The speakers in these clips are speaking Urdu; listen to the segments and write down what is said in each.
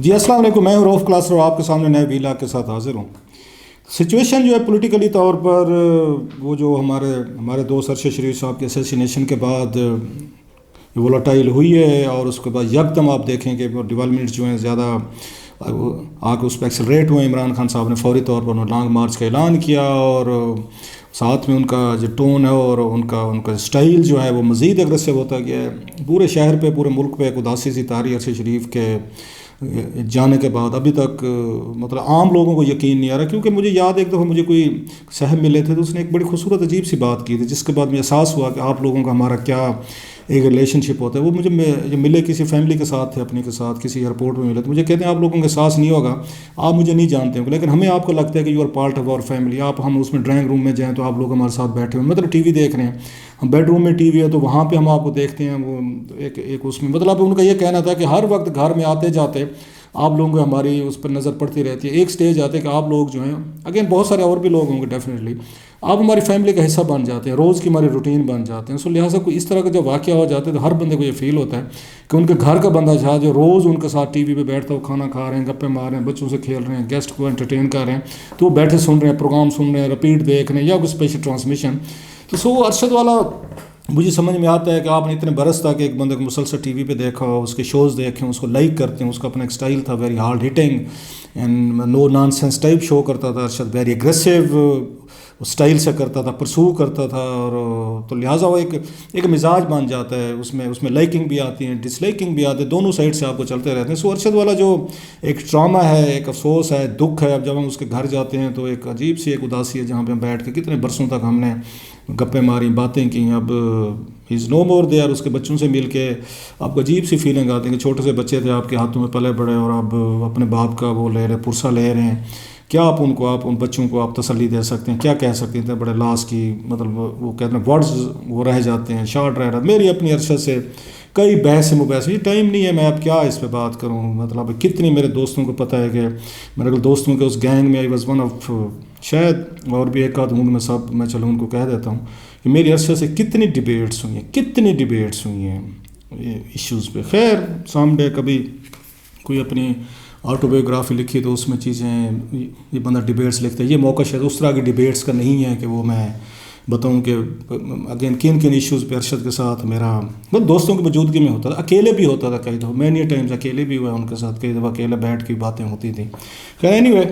جی السلام علیکم، میں ہوں روف کلاسر اور آپ کے سامنے نئے ویلا کے ساتھ حاضر ہوں۔ سچویشن جو ہے پولیٹیکلی طور پر وہ جو ہمارے دوست ارشد شریف صاحب کے اسیسینیشن کے بعد وولاٹائل ہوئی ہے، اور اس کے بعد یکدم آپ دیکھیں کہ ڈیولپمنٹس جو ہیں زیادہ آ کے اس پہ ایکسلریٹ ہوئے۔ عمران خان صاحب نے فوری طور پر انہوں لانگ مارچ کا اعلان کیا، اور ساتھ میں ان کا جو ٹون ہے اور ان کا اسٹائل جو ہے وہ مزید اگریسو ہوتا گیا ہے۔ پورے شہر پہ، پورے ملک پہ ایک اداسی سی طاری ارشد شریف کے جانے کے بعد ابھی تک مطلب عام لوگوں کو یقین نہیں آ رہا۔ کیونکہ مجھے یاد ایک دفعہ مجھے کوئی صاحب ملے تھے تو اس نے ایک بڑی خوبصورت عجیب سی بات کی تھی، جس کے بعد مجھے احساس ہوا کہ آپ لوگوں کا ہمارا کیا ایک ریلیشن شپ ہوتا ہے۔ وہ مجھے ملے کسی فیملی کے ساتھ تھے، اپنے کے ساتھ کسی ایئرپورٹ میں ملے تو مجھے کہتے ہیں آپ لوگوں کا احساس نہیں ہوگا، آپ مجھے نہیں جانتے ہوں، لیکن ہمیں آپ کو لگتا ہے کہ you are part of our family. ہم اس میں ڈرائنگ روم میں جائیں تو آپ لوگ ہمارے ساتھ بیٹھے ہوئے، مطلب ٹی وی دیکھ رہے ہیں، ہم بیڈ روم میں ٹی وی ہے تو وہاں پہ ہم آپ کو دیکھتے ہیں۔ وہ ایک اس میں مطلب ان کا یہ کہنا تھا کہ ہر وقت گھر میں آتے جاتے آپ لوگوں کو ہماری اس پر نظر پڑتی رہتی ہے۔ ایک سٹیج آتے کہ آپ لوگ جو ہیں، اگین بہت سارے اور بھی لوگ ہوں گے ڈیفینیٹلی، آپ ہماری فیملی کا حصہ بن جاتے ہیں، روز کی ہماری روٹین بن جاتے ہیں۔ سو لہٰذا کوئی اس طرح کا جب واقعہ ہو جاتا ہے تو ہر بندے کو یہ فیل ہوتا ہے کہ ان کے گھر کا بندہ جو روز ان کے ساتھ ٹی وی پہ بیٹھتا ہے، وہ کھانا کھا رہے ہیں، گپے مار رہے ہیں، بچوں سے کھیل رہے ہیں، گیسٹ کو انٹرٹین کر رہے ہیں، تو وہ بیٹھے سن رہے ہیں، پروگرام سن رہے ہیں، رپیٹ دیکھ رہے ہیں یا کوئی اسپیشل ٹرانسمیشن۔ تو سو ارشد والا مجھے سمجھ میں آتا ہے کہ آپ نے اتنے برس تک ایک بندے کو مسلسل ٹی وی پہ دیکھا ہو، اس کے شوز دیکھیں، اس کو لائک کرتے ہیں، اس کا اپنا ایک اسٹائل تھا، very hard hitting and no nonsense type show کرتا تھا ارشد، ویری اگریسو اسٹائل سے کرتا تھا، پرسو کرتا تھا، اور تو لہٰذا وہ ایک مزاج بن جاتا ہے، اس میں لائکنگ بھی آتی ہے، ڈس لائکنگ بھی آتی ہے، دونوں سائڈ سے آپ کو چلتے رہتے ہیں۔ سو ارشد والا جو ایک ٹراما ہے، ایک افسوس ہے، دکھ ہے، اب جب ہم اس کے گھر جاتے ہیں تو ایک عجیب سی ایک اداسی ہے، جہاں پہ ہم بیٹھ کے کتنے برسوں تک ہم نے گپے ماری، باتیں کی، اب از نو مور دیئر۔ اس کے بچوں سے مل کے آپ کو عجیب سی فیلنگ آتی ہے کہ چھوٹے سے بچے تھے آپ کے ہاتھوں میں پلے بڑے، اور اب اپنے باپ کا وہ لے رہے، پرسہ لے رہے ہیں۔ کیا آپ ان بچوں کو آپ تسلی دے سکتے ہیں؟ کیا کہہ سکتے ہیں؟ بڑے لاس کی مطلب وہ کہتے ہیں ورڈز وہ رہ جاتے ہیں، شارٹ رہ رہا۔ میری اپنی ارشد سے کئی بحث مباحث، یہ ٹائم نہیں ہے میں اب کیا اس پہ بات کروں۔ مطلب کتنی میرے دوستوں کو پتہ ہے کہ میرے دوستوں کے اس گینگ میں آئی واز ون آف، شاید اور بھی ایک آدھ ہوں میں سب میں چلوں ان کو کہہ دیتا ہوں کہ میری ارشد سے کتنی ڈیبیٹس ہوئی ہیں ایشوز پہ۔ خیر سامنے کبھی کوئی اپنی آٹو بایوگرافی لکھی تو اس میں چیزیں یہ بندہ ڈیبیٹس لکھتا ہے، یہ موقع شاید اس طرح کی ڈیبیٹس کا نہیں ہے کہ وہ میں بتاؤں کہ اگین کن ایشوز پہ ارشد کے ساتھ میرا بس دوستوں کی موجودگی میں ہوتا تھا، اکیلے بھی ہوتا تھا کئی دفعہ، مینی ٹائمز اکیلے بھی ہوا ان کے ساتھ، کئی دفعہ اکیلے بیٹھ کے باتیں ہوتی تھیں۔ خیر اینی وے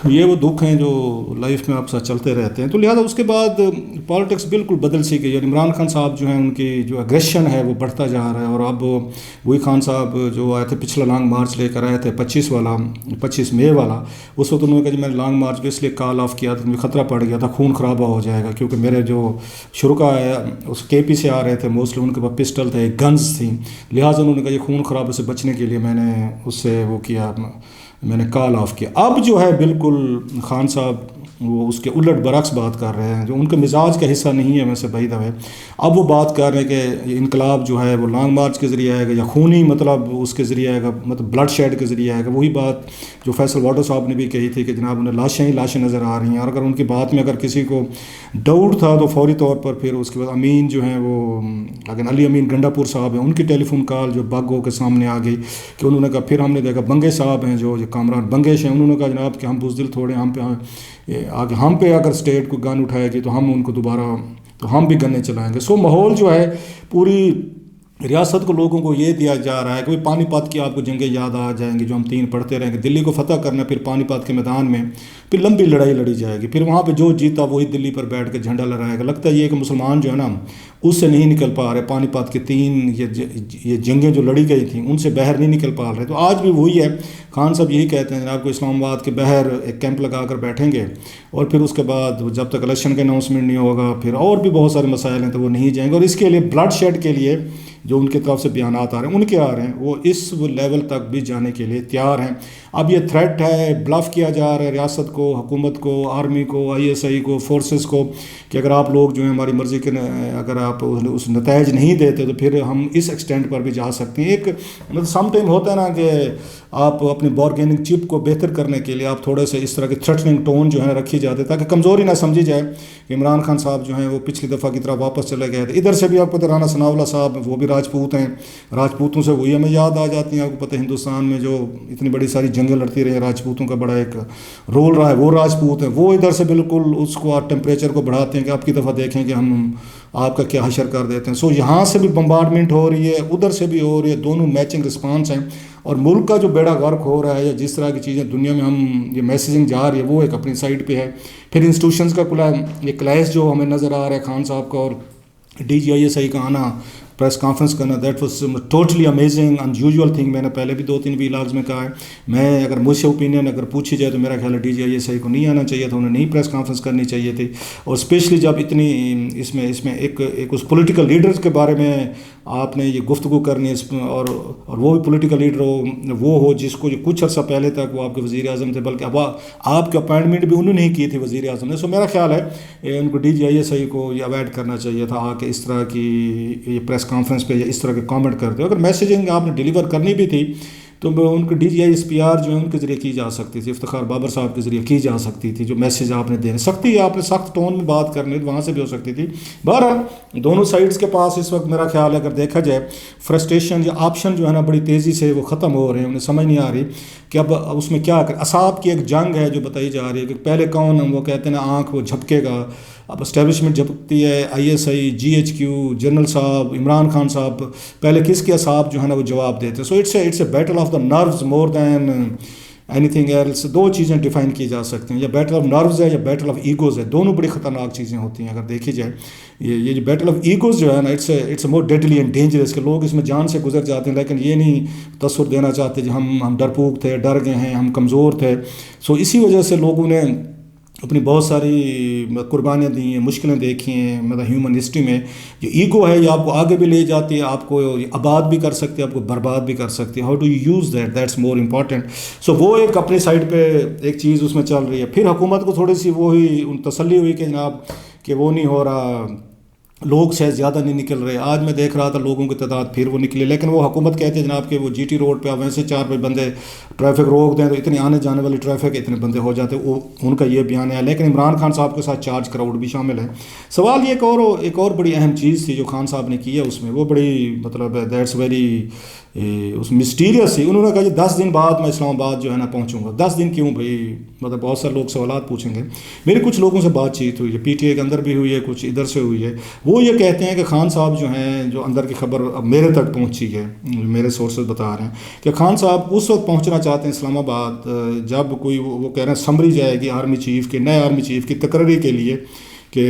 یہ وہ دکھ ہیں جو لائف میں آپ ساتھ چلتے رہتے ہیں۔ تو لہٰذا اس کے بعد پالیٹکس بالکل بدل سی گئی، اور عمران خان صاحب جو ہیں ان کی جو اگریشن ہے وہ بڑھتا جا رہا ہے۔ اور اب وہی خان صاحب جو آئے تھے پچھلا لانگ مارچ لے کر آئے تھے 25 مئی والا، اس وقت انہوں نے کہا جی میں نے لانگ مارچ پہ اس لیے کال آف کیا تھا، مجھے خطرہ پڑ گیا تھا خون خرابہ ہو جائے گا، کیونکہ میرے جو شرکا ہے اس کے پی سے آ رہے تھے، موسٹلی ان کے پاس پسٹل تھے، گنز تھیں، لہٰذا انہوں نے کہا یہ خون خرابے سے بچنے کے لیے میں نے اس سے وہ کیا، میں نے کال آف کیا۔ اب جو ہے بالکل خان صاحب وہ اس کے الٹ برعکس بات کر رہے ہیں، جو ان کے مزاج کا حصہ نہیں ہے ویسے بعید ہے۔ اب وہ بات کر رہے ہیں کہ یہ انقلاب جو ہے وہ لانگ مارچ کے ذریعے آئے گا یا خونی مطلب اس کے ذریعے آئے گا، مطلب بلڈ شیڈ کے ذریعے آئے گا۔ وہی بات جو فیصل واڈو صاحب نے بھی کہی تھی کہ جناب انہیں لاشیں نظر آ رہی ہیں، اور اگر ان کی بات میں اگر کسی کو ڈاؤٹ تھا تو فوری طور پر پھر اس کے بعد امین جو ہیں وہ اگر علی امین گنڈا پور صاحب ہیں، ان کی ٹیلی فون کال جو بگ ہو کے سامنے آ گئی کہ انہوں نے کہا، پھر ہم نے دیکھا بنگے صاحب ہیں جو کامران بنگیش ہیں، انہوں نے کہا جناب کہ ہم بزدل تھوڑے، ہم پہ اگر اسٹیٹ کو گن اٹھائے گی تو ہم ان کو دوبارہ تو ہم بھی گنے چلائیں گے۔ سو ماحول جو ہے پوری ریاست کو لوگوں کو یہ دیا جا رہا ہے کہ پانی پت کی آپ کو جنگیں یاد آ جائیں گی جو ہم 3 پڑھتے رہیں گے، دلی کو فتح کرنا، پھر پانی پت کے میدان میں پھر لمبی لڑائی لڑی جائے گی، پھر وہاں پہ جو جیتا وہی دلی پر بیٹھ کے جھنڈا لہرائے گا۔ لگتا ہے یہ کہ مسلمان جو ہے نا اس سے نہیں نکل پا رہے، پانی پت کے 3 یہ جنگیں جو لڑی گئی تھیں ان سے باہر نہیں نکل پا رہے۔ تو آج بھی وہی ہے، خان صاحب یہی کہتے ہیں جناب کو اسلام آباد کے باہر ایک کیمپ لگا کر بیٹھیں گے، اور پھر اس کے بعد جب تک الیکشن کا اناؤنسمنٹ نہیں ہوگا پھر اور بھی بہت سارے مسائل ہیں تو وہ نہیں جائیں گے، اور اس کے لیے بلڈ شیڈ کے لیے جو ان کی طرف سے بیانات آ رہے ہیں ان کے آ رہے ہیں، وہ اس لیول تک بھی جانے کے لیے تیار ہیں۔ اب یہ تھریٹ ہے، بلف کیا جا رہا ہے ریاست کو، حکومت کو، آرمی کو، ISI کو، فورسز کو کہ اگر آپ لوگ جو ہیں ہماری مرضی کے اگر آپ اس نتائج نہیں دیتے تو پھر ہم اس ایکسٹینٹ پر بھی جا سکتے ہیں۔ ایک مطلب سم ٹائم ہوتا ہے نا کہ آپ اپنے بارگیننگ چپ کو بہتر کرنے کے لیے آپ تھوڑے سے اس طرح کی تھریٹننگ ٹون جو ہے رکھی جاتے تاکہ کمزوری نہ سمجھی جائے کہ عمران خان صاحب جو ہیں وہ پچھلی دفعہ کی طرح واپس چلے گئے تھے۔ ادھر سے بھی آپ کو رانا ثناء اللہ صاحب وہ بھی راجپوت ہیں, راجپوتوں سے وہی ہمیں یاد آ جاتی ہیں. آپ کو پتہ ہے ہندوستان میں جو اتنی بڑی ساری جنگیں لڑتی رہی ہیں, راجپوتوں کا بڑا ایک رول رہا ہے, وہ راجپوت ہیں. وہ ادھر سے بالکل اس کو ٹیمپریچر کو بڑھاتے ہیں کہ آپ کی دفعہ دیکھیں کہ ہم آپ کا کیا حشر کر دیتے ہیں. سو یہاں سے بھی بمبارڈمنٹ ہو رہی ہے, ادھر سے بھی ہو رہی ہے, دونوں میچنگ رسپانس ہیں. اور ملک کا جو بیڑا غرق ہو رہا ہے یا جس طرح کی چیزیں دنیا میں ہم یہ میسیجنگ جا رہی ہے وہ ایک اپنی سائڈ پہ ہے. پھر انسٹیٹیوشنز کا کلا یہ کلیش جو ہمیں نظر آ رہا ہے خان صاحب کا, اور DGISI کا آنا, پریس کانفرنس کرنا, that was totally amazing in usual thing. میں نے پہلے بھی 2-3 ویلاگز میں کہا ہے, میں اگر مجھ سے اوپینین اگر پوچھی جائے تو میرا خیال ہے DGISI کو نہیں آنا چاہیے تھا, انہیں نہیں پریس کانفرنس کرنی چاہیے تھی. اور اسپیشلی جب اتنی اس میں ایک اس پولیٹیکل لیڈرز کے بارے میں آپ نے یہ گفتگو کرنی ہے, اور وہ بھی پولیٹیکل لیڈر ہو جس کو جو کچھ عرصہ پہلے تک وہ آپ کے وزیر اعظم تھے, بلکہ اب آپ کی اپائنٹمنٹ بھی انہوں نے ہی کی تھی وزیر اعظم نے. سو میرا خیال ہے ان کو DGISI کو یہ اوائڈ کرنا چاہیے تھا آ کے اس طرح کی یہ پریس کانفرنس پہ یا اس طرح کے کامنٹ کرتے. اگر میسیجنگ آپ نے ڈیلیور کرنی بھی تھی تو ان کو DGISPR جو ہے ان کے ذریعے کی جا سکتی تھی, افتخار بابر صاحب کے ذریعے کی جا سکتی تھی. جو میسیج آپ نے دینے سختی آپ نے سخت ٹون میں بات کرنی وہاں سے بھی ہو سکتی تھی. بہرحال دونوں سائڈز کے پاس اس وقت میرا خیال ہے اگر دیکھا جائے فرسٹریشن یا آپشن جو ہے نا بڑی تیزی سے وہ ختم ہو رہے ہیں. انہیں سمجھ نہیں آ رہی کہ اب اس میں کیا کریں. اصحاب کی ایک جنگ ہے جو بتائی جا رہی ہے کہ پہلے کون ہم وہ کہتے ہیں نا آنکھ وہ جھپکے گا, اب اسٹیبلشمنٹ جھپکتی ہے, ISI, GHQ, جنرل صاحب, عمران خان صاحب, پہلے کس کے اصحاب جو ہے نا وہ جواب دیتے. So it's a battle of the nerves more then any thing else. 2 چیزیں ڈیفائن کی جا سکتی ہیں, یا بیٹل آف نروز ہے یا بیٹل آف ایگوز ہے. دونوں بڑی خطرناک چیزیں ہوتی ہیں اگر دیکھی جائے. یہ جو بیٹل آف ایگوز جو ہے نا it's a more deadly and dangerous, کہ لوگ اس میں جان سے گزر جاتے ہیں لیکن یہ نہیں تصور دینا چاہتے کہ ہم ڈرپوک تھے, ڈر گئے ہیں, ہم کمزور تھے. سو اسی وجہ سے لوگوں نے اپنی بہت ساری قربانیاں دی ہیں, مشکلیں دیکھی ہیں. مطلب ہیومن ہسٹری میں جو ایگو ہے یہ آپ کو آگے بھی لے جاتی ہے, آپ کو آباد بھی کر سکتی ہے, آپ کو برباد بھی کر سکتی ہے. How do you use that's more important. So وہ ایک اپنی سائڈ پہ ایک چیز اس میں چل رہی ہے. پھر حکومت کو تھوڑی سی وہی تسلی ہوئی کہ جناب کہ وہ نہیں ہو رہا, لوگ شاید زیادہ نہیں نکل رہے. آج میں دیکھ رہا تھا لوگوں کی تعداد پھر وہ نکلے, لیکن وہ حکومت کہتے ہیں جناب کہ وہ GT روڈ پہ آپ ویسے 4 بندے ٹریفک روک دیں تو اتنی آنے جانے والی ٹریفک اتنے بندے ہو جاتے, وہ ان کا یہ بیان ہے. لیکن عمران خان صاحب کے ساتھ چارج کراؤڈ بھی شامل ہے. سوال یہ ایک اور بڑی اہم چیز تھی جو خان صاحب نے کی ہے اس میں, وہ بڑی مطلب دیٹس ویری اس مسٹیریس تھی. انہوں نے کہا کہ 10 دن بعد میں اسلام آباد جو ہے نا پہنچوں گا. 10 دن کیوں بھائی, مطلب بہت سارے لوگ سوالات پوچھیں گے. میری کچھ لوگوں سے بات چیت ہوئی ہے, PTI کے اندر بھی ہوئی ہے, کچھ ادھر سے ہوئی ہے. وہ یہ کہتے ہیں کہ خان صاحب جو ہیں, جو اندر کی خبر اب میرے تک پہنچی ہے, میرے سورسز بتا رہے ہیں کہ خان صاحب اس وقت پہنچنا چاہتے ہیں اسلام آباد جب کوئی وہ کہہ رہے ہیں سمری جائے گی آرمی چیف کے, نئے آرمی چیف کی تقرری کے لیے کہ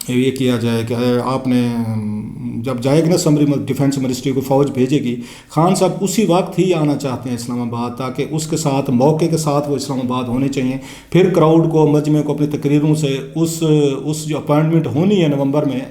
یہ کیا جائے کہ آپ نے جب جائے گی نا سمری ڈیفینس منسٹری کو فوج بھیجے گی. خان صاحب اسی وقت ہی آنا چاہتے ہیں اسلام آباد تاکہ اس کے ساتھ موقع کے ساتھ وہ اسلام آباد ہونے چاہیے. پھر کراؤڈ کو, مجمع کو اپنی تقریروں سے اس جو اپائنٹمنٹ ہونی ہے نومبر میں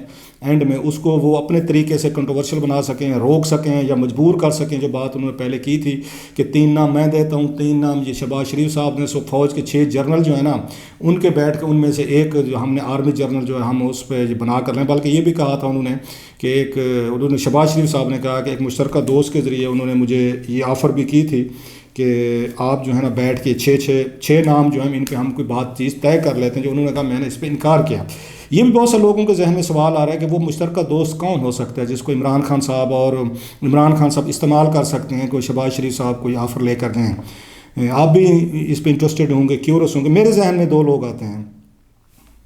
اینڈ میں, اس کو وہ اپنے طریقے سے کنٹروورشل بنا سکیں, روک سکیں یا مجبور کر سکیں. جو بات انہوں نے پہلے کی تھی کہ 3 نام میں دیتا ہوں, 3 نام یہ شہباز شریف صاحب نے. سو فوج کے 6 جرنل جو ہیں نا ان کے بیٹھ کے ان میں سے ایک جو ہم نے آرمی جرنل جو ہے ہم اس پہ بنا کر لیں. بلکہ یہ بھی کہا تھا انہوں نے کہ انہوں نے شہباز شریف صاحب نے کہا کہ ایک مشترکہ دوست کے ذریعے انہوں نے مجھے یہ آفر بھی کی تھی کہ آپ جو ہے نا بیٹھ کے 6 نام جو ہیں ان پہ ہم کوئی بات چیز طے کر لیتے ہیں. جو انہوں نے کہا میں نے اس پہ انکار کیا. یہ بھی بہت سے لوگوں کے ذہن میں سوال آ رہا ہے کہ وہ مشترکہ دوست کون ہو سکتا ہے جس کو عمران خان صاحب استعمال کر سکتے ہیں, کوئی شہباز شریف صاحب کوئی آفر لے کر گئے. آپ بھی اس پہ انٹرسٹڈ ہوں گے, کیورس ہوں گے. میرے ذہن میں 2 لوگ آتے ہیں.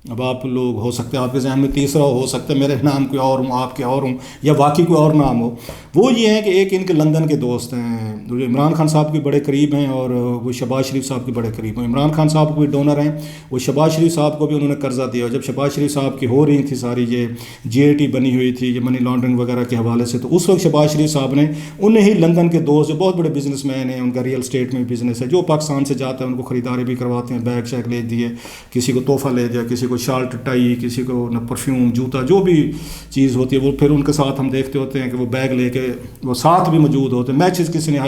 اب آپ لوگ ہو سکتے ہیں آپ کے ذہن میں تیسرا ہو سکتا ہے میرے نام کوئی اور ہوں, آپ کے اور ہوں, یا واقعی کوئی اور نام ہو. وہ یہ ہے کہ ایک ان کے لندن کے دوست ہیں جو عمران خان صاحب کے بڑے قریب ہیں اور وہ شہباز شریف صاحب کے بڑے قریب ہیں. عمران خان صاحب کو بھی ڈونر ہیں, وہ شہباز شریف صاحب کو بھی انہوں نے قرضہ دیا. جب شہباز شریف صاحب کی ہو رہی تھی ساری یہ GIT بنی ہوئی تھی یہ منی لانڈرنگ وغیرہ کے حوالے سے, تو اس وقت شہباز شریف صاحب نے انہیں ہی لندن کے دوست جو بہت بڑے بزنس مین ہیں, ان کا ریئل اسٹیٹ میں بزنس ہے, جو پاکستان سے جاتے ہیں ان کو خریداری بھی کرواتے ہیں, بیگ شیگ لے دیے, کسی کو تحفہ لے دیا, کسی کو شالٹ ٹائی, کسی کو پرفیوم, جوتا, جو بھی چیز ہوتی ہے وہ پھر ان کے ساتھ ہم دیکھتے ہوتے ہیں کہ وہ بیگ لے کے وہ ساتھ بھی موجود ہوتے ہیں. میچز کسی نے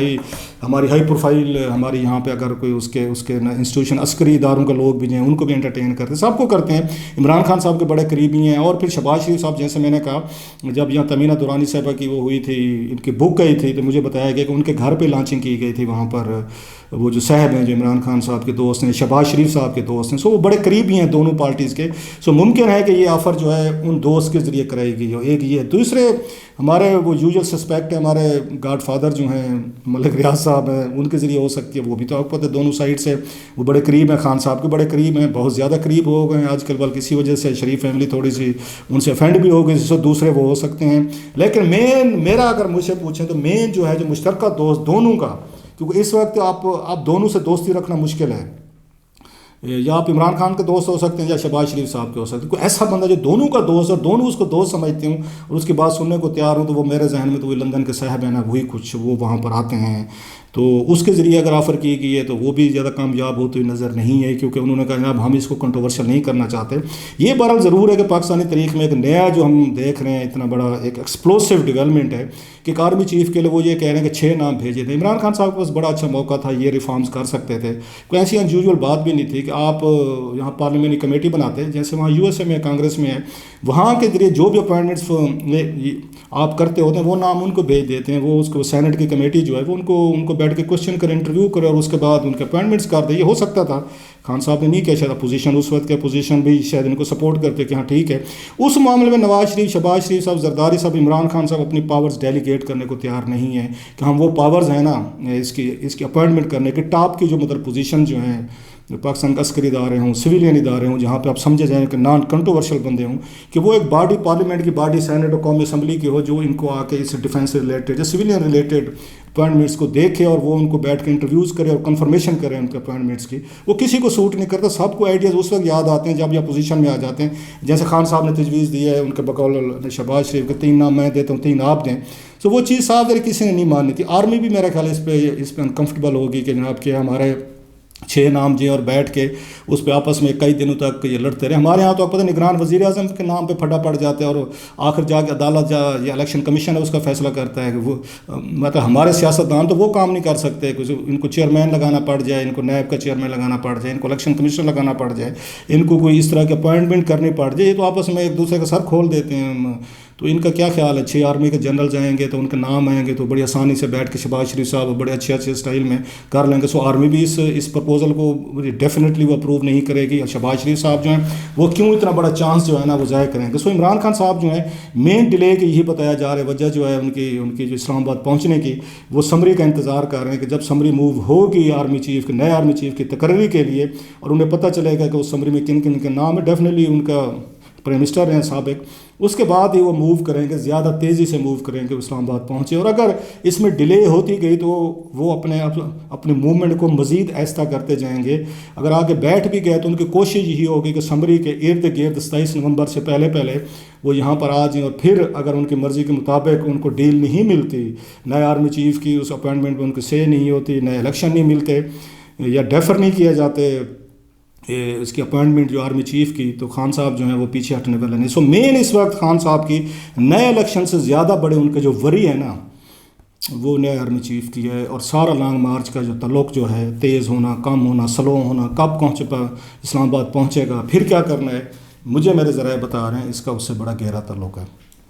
ہماری ہائی پروفائل ہماری یہاں پہ اگر کوئی اس کے انسٹیٹیوشن عسکری اداروں کے لوگ بھی ہیں ان کو بھی انٹرٹین کرتے ہیں, سب کو کرتے ہیں. عمران خان صاحب کے بڑے قریبی ہیں. اور پھر شہباز شریف صاحب جیسے میں نے کہا جب یہاں تمینہ دورانی صاحبہ کی وہ ہوئی تھی, ان کی بک گئی تھی, تو مجھے بتایا گیا کہ ان کے گھر پہ لانچنگ کی گئی تھی وہاں پر وہ جو صاحب ہیں جو عمران خان صاحب کے دوست ہیں، شہباز شریف صاحب کے دوست ہیں، سو وہ بڑے قریبی ہیں دونوں پارٹیز کے. سو ممکن ہے کہ یہ آفر جو ہے ان دوست کے ذریعے کرائی گئی ہو. ایک یہ. دوسرے ہمارے وہ یوزول سسپیکٹ ہیں، ہمارے گاڈ فادر جو ہیں ملک ریاض صاحب ہیں، ان کے ذریعے ہو سکتی ہے. وہ بھی تو آپ کو پتہ ہے دونوں سائڈ سے وہ بڑے قریب ہیں، خان صاحب کے بڑے قریب ہیں، بہت زیادہ قریب ہو گئے ہیں آج کل، بلکہ کسی وجہ سے شریف فیملی تھوڑی سی ان سے افینڈ بھی ہو گئی. سو دوسرے وہ ہو سکتے ہیں. لیکن میرا اگر مجھ سے پوچھیں تو مین جو ہے جو مشترکہ دوست دونوں کا، کیونکہ اس وقت آپ دونوں سے دوستی رکھنا مشکل ہے. یا آپ عمران خان کے دوست ہو سکتے ہیں یا شہباز شریف صاحب کے ہو سکتے ہیں. کوئی ایسا بندہ جو دونوں کا دوست اور دونوں اس کو دوست سمجھتے ہوں اور اس کی بات سننے کو تیار ہوں، تو وہ میرے ذہن میں تو وہی لندن کے صاحب ہیں نا، وہی کچھ وہ وہاں پر آتے ہیں. تو اس کے ذریعے اگر آفر کی گئی ہے تو وہ بھی زیادہ کامیاب ہوتی ہوئی نظر نہیں ہے، کیونکہ انہوں نے کہا جناب ہم اس کو کنٹروورشل نہیں کرنا چاہتے. یہ بہرحال ضرور ہے کہ پاکستانی تاریخ میں ایک نیا جو ہم دیکھ رہے ہیں اتنا بڑا ایک ایکسپلوسو ڈیولپمنٹ ہے کہ ایک آرمی چیف کے لیے وہ یہ کہہ رہے ہیں کہ 6 نام بھیجے تھے. عمران خان صاحب کے پاس بڑا اچھا موقع تھا، یہ ریفارمز کر سکتے تھے. کوئی ایسی انیوژول بات بھی نہیں تھی کہ آپ یہاں پارلیمنٹری کمیٹی بناتے ہیں جیسے وہاں USA میں کانگریس میں ہے، وہاں کے ذریعے جو بھی اپوائنٹمنٹس آپ کرتے ہوتے ہیں وہ نام ان کو بھیج دیتے ہیں. وہ اس کو سینٹ کی کمیٹی جو ہے وہ ان کو بیٹھ کے کوشچن کرے، انٹرویو کرے اور اس کے بعد ان کے اپوائنٹمنٹس کر دے. یہ ہو سکتا تھا. خان صاحب نے نہیں کیا، شاید اپوزیشن اس وقت کے اپوزیشن بھی شاید ان کو سپورٹ کرتے کہ ہاں ٹھیک ہے. اس معاملے میں نواز شریف، شہباز شریف صاحب، زرداری صاحب، عمران خان صاحب اپنی پاورز ڈیلیگیٹ کرنے کو تیار نہیں ہیں کہ ہم وہ پاورز ہیں نا اس کی اپوائنٹمنٹ کرنے کے ٹاپ کی جو مطلب پوزیشن جو ہیں پاکستان کے عسکری ادارے ہوں، سویلین ادارے ہوں، جہاں پہ آپ سمجھے جائیں کہ نان کنٹروورشل بندے ہوں، کہ وہ ایک باڈی پارلیمنٹ کی باڈی سینٹ اور قومی اسمبلی کی ہو جو ان کو آ کے اس ڈیفینس سے ریلیٹڈ یا سویلین ریلیٹڈ اپوائنٹمنٹس کو دیکھے اور وہ ان کو بیٹھ کے انٹرویوز کرے اور کنفرمیشن کرے ان کے اپوائنٹمنٹس کی. وہ کسی کو سوٹ نہیں کرتا. سب کو آئیڈیاز اس وقت یاد آتے ہیں جب یہ اپوزیشن میں آ جاتے ہیں. جیسے خان صاحب نے تجویز دی ہے ان کے بقول شہباز شریف کے 3 نام میں دیتا ہوں 3 آپ دیں. تو وہ چیز صاحب کسی نے نہیں ماننی تھی. آرمی بھی میرا خیال اس پہ انکمفرٹیبل ہوگی کہ جناب کہ ہمارے 6 نام جی اور بیٹھ کے اس پہ آپس میں کئی دنوں تک یہ لڑتے رہے. ہمارے ہاں تو آپ پتہ نگران وزیر اعظم کے نام پہ پھٹا پڑ جاتے ہیں اور آخر جا کے عدالت یا الیکشن کمیشن ہے اس کا فیصلہ کرتا ہے کہ وہ مطلب ہمارے سیاستدان تو وہ کام نہیں کر سکتے. ان کو چیئرمین لگانا پڑ جائے، ان کو نیب کا چیئرمین لگانا پڑ جائے، ان کو الیکشن کمیشن لگانا پڑ جائے، ان کو کوئی اس طرح کے اپوائنٹمنٹ کرنی پڑ جائے، یہ تو آپس میں ایک دوسرے کا سر کھول دیتے ہیں. تو ان کا کیا خیال ہے؟ 6 آرمی کے جنرلز آئیں گے تو ان کے نام آئیں گے تو بڑی آسانی سے بیٹھ کے شہباز شریف صاحب بڑے اچھے اسٹائل میں کر لیں گے. سو آرمی بھی اس پرپوزل کو ڈیفینیٹلی وہ اپروو نہیں کرے گی. اور شہباز شریف صاحب جو ہیں وہ کیوں اتنا بڑا چانس جو ہے نا وہ ضائع کریں گے. سو عمران خان صاحب جو ہیں مین ڈیلے کی یہی بتایا جا رہا ہے، وجہ جو ہے ان کی جو اسلام آباد پہنچنے کی، وہ سمری کا انتظار کر رہے ہیں کہ جب سمری موو ہوگی آرمی چیف کے نئے آرمی چیف کی تقرری کے لیے اور انہیں پتہ چلے گا کہ اس سمری میں کن کن کے نام ہے، ڈیفینیٹلی ان کا پرائم منسٹر ہیں سابق، اس کے بعد ہی وہ موو کریں گے، زیادہ تیزی سے موو کریں گے اسلام آباد پہنچے. اور اگر اس میں ڈیلے ہوتی گئی تو وہ اپنے موومنٹ کو مزید ایستا کرتے جائیں گے. اگر آگے بیٹھ بھی گئے تو ان کی کوشش یہی ہوگی کہ سمری کے ارد گرد 27 نومبر سے پہلے وہ یہاں پر آ جائیں. اور پھر اگر ان کی مرضی کے مطابق ان کو ڈیل نہیں ملتی، نئے آرمی چیف کی اس اپوائنٹمنٹ میں ان کی سے نہیں ہوتی، نئے الیکشن نہیں ملتے یا ڈیفر نہیں کیے جاتے اس کی اپوائنٹمنٹ جو آرمی چیف کی، تو خان صاحب جو ہیں وہ پیچھے ہٹنے والے نہیں. سو مین اس وقت خان صاحب کی نئے الیکشن سے زیادہ بڑے ان کے جو وری ہے نا وہ نئے آرمی چیف کی ہے. اور سارا لانگ مارچ کا جو تعلق جو ہے، تیز ہونا، کم ہونا، سلو ہونا، کب اسلام آباد پہنچے گا، پھر کیا کرنا ہے، مجھے میرے ذرائع بتا رہے ہیں اس کا اس سے بڑا گہرا تعلق ہے.